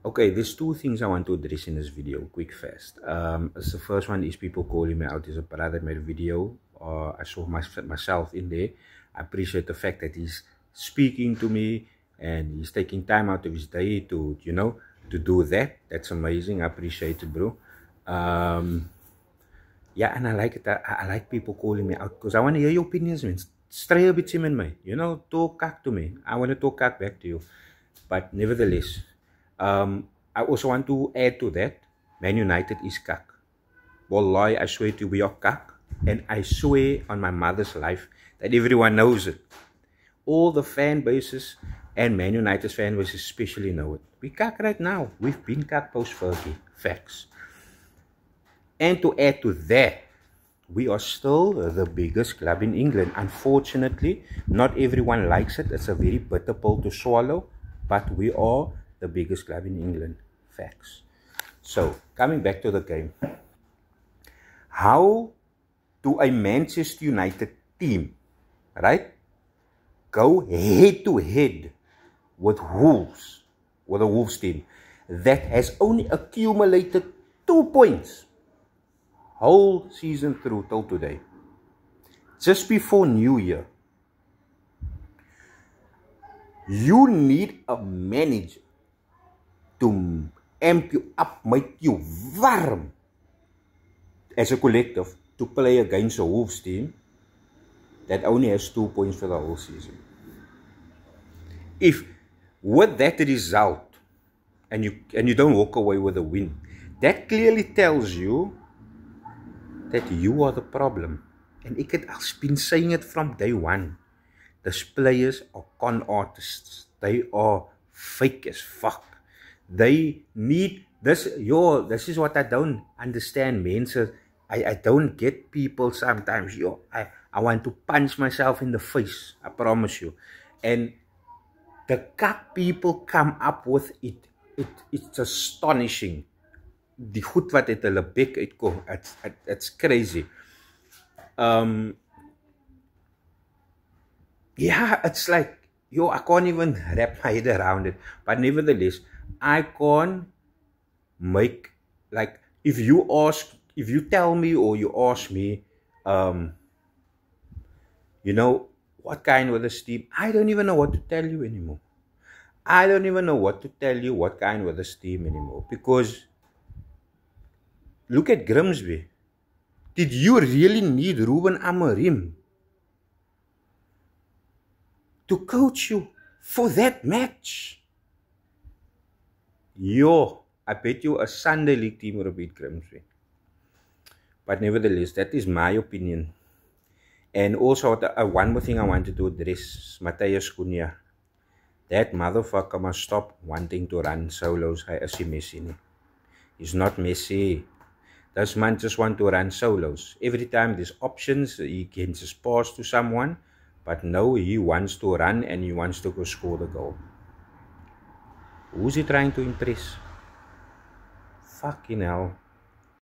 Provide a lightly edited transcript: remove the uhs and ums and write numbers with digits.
Okay, there's two things I want to address in this video, quick, fast. The first one is people calling me out as a brother made a video. I saw myself in there. I appreciate the fact that he's speaking to me and he's taking time out of his day to, to do that. That's amazing. I appreciate it, bro. Yeah, and I like it. I like people calling me out because I want to hear your opinions, man. Stray a bit in me, talk back to me. I want to talk back to you. But nevertheless, I also want to add to that, Man United is kak. Wallahi, I swear to you, we are kak. And I swear on my mother's life that everyone knows it. All the fan bases and Man United's fan bases especially know it. We kak right now. We've been kak post-Fergie. Facts. And to add to that, we are still the biggest club in England. Unfortunately, not everyone likes it. It's a very bitter pill to swallow. But we are the biggest club in England. Facts. So, coming back to the game. How do a Manchester United team, right, go head to head with Wolves, with a Wolves team that has only accumulated 2 points whole season through till today, just before New Year? You need a manager to amp you up, make you warm as a collective to play against a Wolves team that only has 2 points for the whole season. If with that result, and you don't walk away with a win, that clearly tells you that you are the problem. And I've been saying it from day one. These players are con artists. They are fake as fuck. They need this. This is what I don't understand, man. So I don't get people sometimes. I want to punch myself in the face. I promise you. And the kak people come up with it. It's astonishing. Die goed wat uit hulle bek uitkom. It's crazy. Yeah, it's like, I can't even wrap my head around it. But nevertheless, I can't make, like, if you tell me or you ask me, what kind of this team, I don't even know what to tell you anymore. I don't even know what to tell you what kind of this team anymore. Because, look at Grimsby. Did you really need Ruben Amorim to coach you for that match? I bet you a Sunday League team would have beat Grimsby. But nevertheless, that is my opinion. And also, one more thing I wanted to address, Matheus Cunha. That motherfucker must stop wanting to run solos. Is he Messi? He's not Messi. This man just want to run solos. Every time there's options, he can just pass to someone. But no, he wants to run and he wants to go score the goal. Who's he trying to impress? Fucking hell.